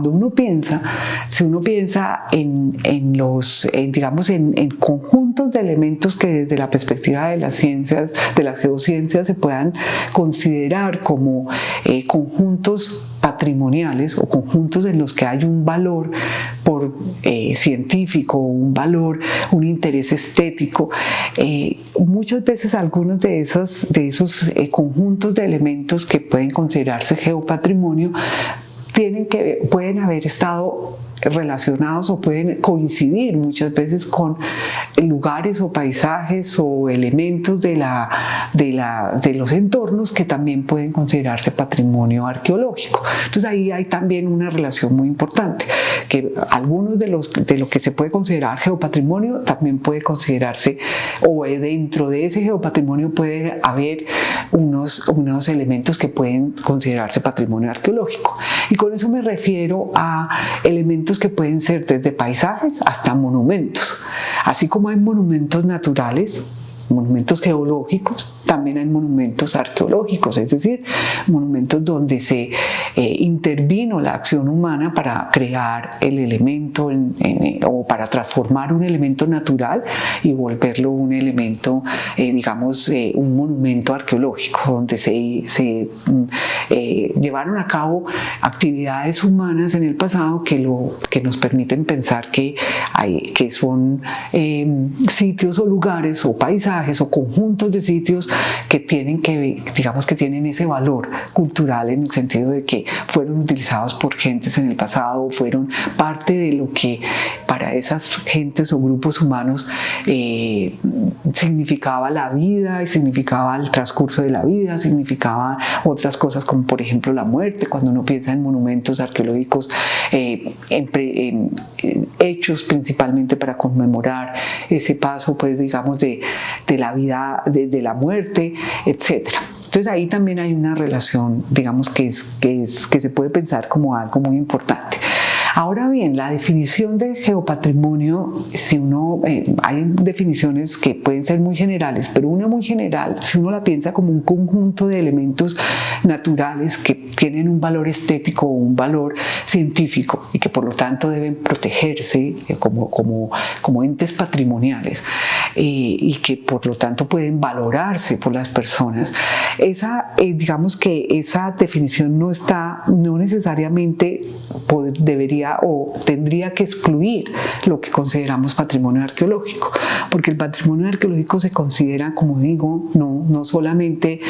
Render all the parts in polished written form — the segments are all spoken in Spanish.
cuando uno piensa, si uno piensa digamos, en conjuntos de elementos que desde la perspectiva de las ciencias, de las geociencias, se puedan considerar como conjuntos patrimoniales o conjuntos en los que hay un valor científico, un valor, un interés estético. Muchas veces algunos de esos conjuntos de elementos que pueden considerarse geopatrimonio pueden haber estado relacionados o pueden coincidir muchas veces con lugares o paisajes o elementos de los entornos que también pueden considerarse patrimonio arqueológico. Entonces ahí hay también una relación muy importante, que algunos de lo que se puede considerar geopatrimonio también puede considerarse, o dentro de ese geopatrimonio puede haber unos elementos que pueden considerarse patrimonio arqueológico. Y con eso me refiero a elementos que pueden ser desde paisajes hasta monumentos. Así como hay monumentos naturales, monumentos geológicos, también hay monumentos arqueológicos, es decir, monumentos donde se intervino la acción humana para crear el elemento o para transformar un elemento natural y volverlo un elemento, digamos, un monumento arqueológico, donde se llevaron a cabo actividades humanas en el pasado que nos permiten pensar que son sitios o lugares o paisajes o conjuntos de sitios que tienen ese valor cultural, en el sentido de que fueron utilizados por gentes en el pasado, fueron parte de lo que para esas gentes o grupos humanos significaba la vida y significaba el transcurso de la vida, significaba otras cosas como por ejemplo la muerte. Cuando uno piensa en monumentos arqueológicos hechos principalmente para conmemorar ese paso, pues digamos, de la vida, de la muerte, etcétera. Entonces ahí también hay una relación, digamos, que se puede pensar como algo muy importante. Ahora bien, la definición de geopatrimonio, hay definiciones que pueden ser muy generales, pero una muy general, si uno la piensa como un conjunto de elementos naturales que tienen un valor estético o un valor científico y que por lo tanto deben protegerse como entes patrimoniales y que por lo tanto pueden valorarse por las personas, digamos que esa definición no necesariamente debería o tendría que excluir lo que consideramos patrimonio arqueológico, porque el patrimonio arqueológico se considera, como digo, no solamente,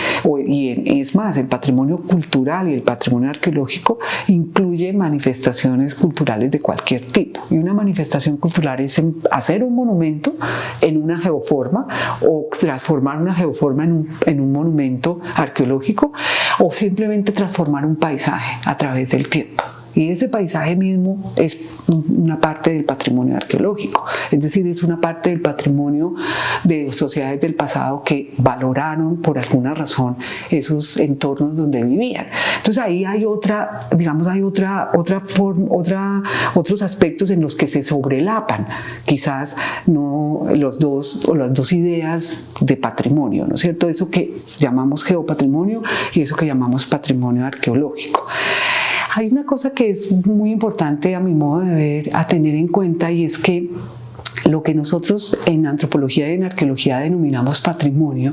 es más, el patrimonio cultural y el patrimonio arqueológico incluye manifestaciones culturales de cualquier tipo, y una manifestación cultural es hacer un monumento en una geoforma o transformar una geoforma en un monumento arqueológico, o simplemente transformar un paisaje a través del tiempo. Y ese paisaje mismo es una parte del patrimonio arqueológico, es decir, es una parte del patrimonio de sociedades del pasado que valoraron por alguna razón esos entornos donde vivían. Entonces ahí hay otros aspectos en los que se sobrelapan, quizás no las dos ideas de patrimonio, ¿no es cierto? Eso que llamamos geopatrimonio y eso que llamamos patrimonio arqueológico. Hay una cosa que es muy importante a mi modo de ver, a tener en cuenta, y es que lo que nosotros en antropología y en arqueología denominamos patrimonio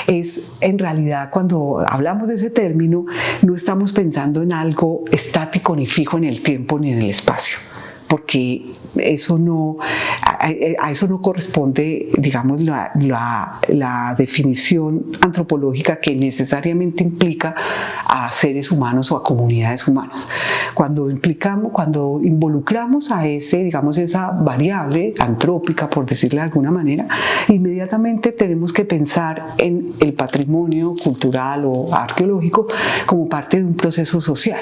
es, en realidad, cuando hablamos de ese término, no estamos pensando en algo estático ni fijo en el tiempo ni en el espacio, porque a eso no corresponde, digamos, la definición antropológica que necesariamente implica a seres humanos o a comunidades humanas. Cuando involucramos a esa variable antrópica, por decirlo de alguna manera, inmediatamente tenemos que pensar en el patrimonio cultural o arqueológico como parte de un proceso social.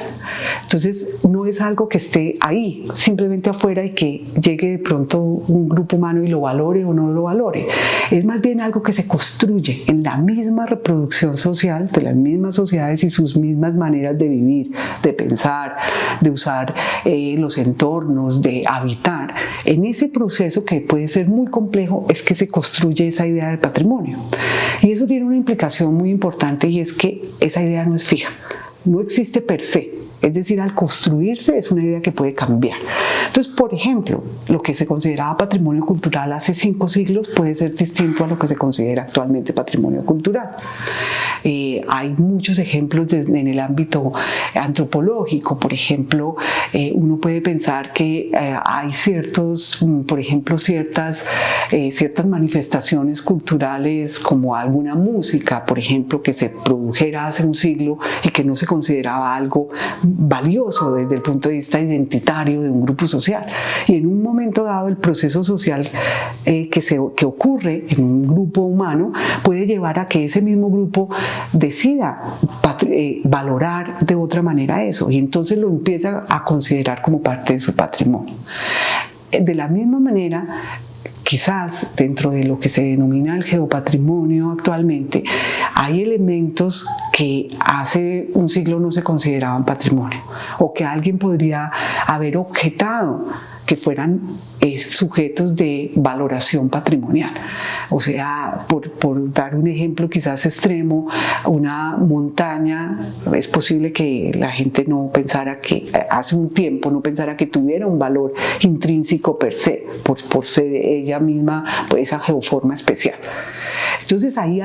Entonces, no es algo que esté ahí, simplemente afuera, y que llegue de pronto un grupo humano y lo valore o no lo valore. Es más bien algo que se construye en la misma reproducción social de las mismas sociedades y sus mismas maneras de vivir, de pensar, de usar los entornos, de habitar. En ese proceso, que puede ser muy complejo, es que se construye esa idea de patrimonio. Y eso tiene una implicación muy importante, y es que esa idea no es fija. No existe per se. Es decir, al construirse es una idea que puede cambiar. Entonces, por ejemplo, lo que se consideraba patrimonio cultural hace 5 siglos puede ser distinto a lo que se considera actualmente patrimonio cultural. Hay muchos ejemplos en el ámbito antropológico. Por ejemplo, uno puede pensar que hay por ejemplo, ciertas manifestaciones culturales, como alguna música, por ejemplo, que se produjera hace un siglo y que no se consideraba algo valioso desde el punto de vista identitario de un grupo social. Y en un momento dado, el proceso social que ocurre en un grupo humano puede llevar a que ese mismo grupo decida valorar de otra manera eso, y entonces lo empieza a considerar como parte de su patrimonio. De la misma manera, quizás dentro de lo que se denomina el geopatrimonio actualmente, hay elementos que hace un siglo no se consideraban patrimonio, o que alguien podría haber objetado que fueran sujetos de valoración patrimonial. O sea, por dar un ejemplo quizás extremo, una montaña, es posible que la gente no pensara que, hace un tiempo, no pensara que tuviera un valor intrínseco per se, por ser ella misma esa geoforma especial. Entonces ahí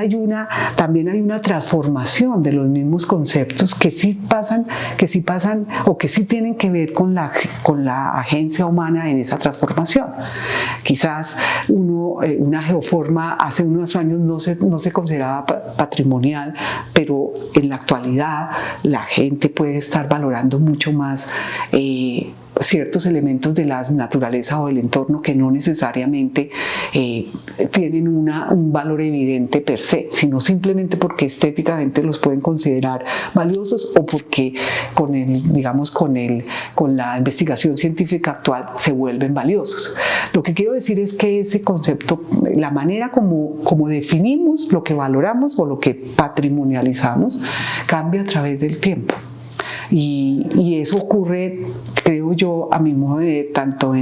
también hay una transformación de los mismos conceptos que sí pasan o que sí tienen que ver con la agencia humana en esa transformación. Quizás una geoforma hace unos años no se consideraba patrimonial, pero en la actualidad la gente puede estar valorando mucho más ciertos elementos de la naturaleza o del entorno que no necesariamente tienen un valor evidente per se, sino simplemente porque estéticamente los pueden considerar valiosos, o porque con la investigación científica actual se vuelven valiosos. Lo que quiero decir es que ese concepto, la manera como definimos lo que valoramos o lo que patrimonializamos, cambia a través del tiempo. Y eso ocurre, creo yo, a mi modo de ver, tanto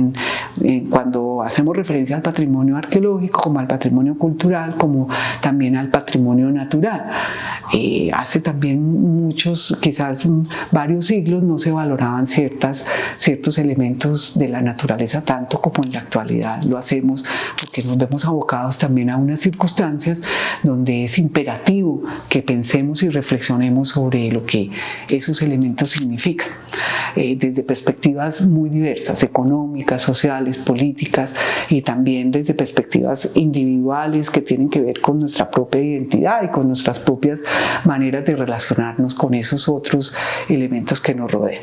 cuando hacemos referencia al patrimonio arqueológico, como al patrimonio cultural, como también al patrimonio natural. Hace también quizás varios siglos, no se valoraban ciertos elementos de la naturaleza tanto como en la actualidad lo hacemos, porque nos vemos abocados también a unas circunstancias donde es imperativo que pensemos y reflexionemos sobre lo que esos elementos significan, desde perspectivas muy diversas, económicas, sociales, políticas, y también desde perspectivas individuales que tienen que ver con nuestra propia identidad y con nuestras propias maneras de relacionarnos con esos otros elementos que nos rodean.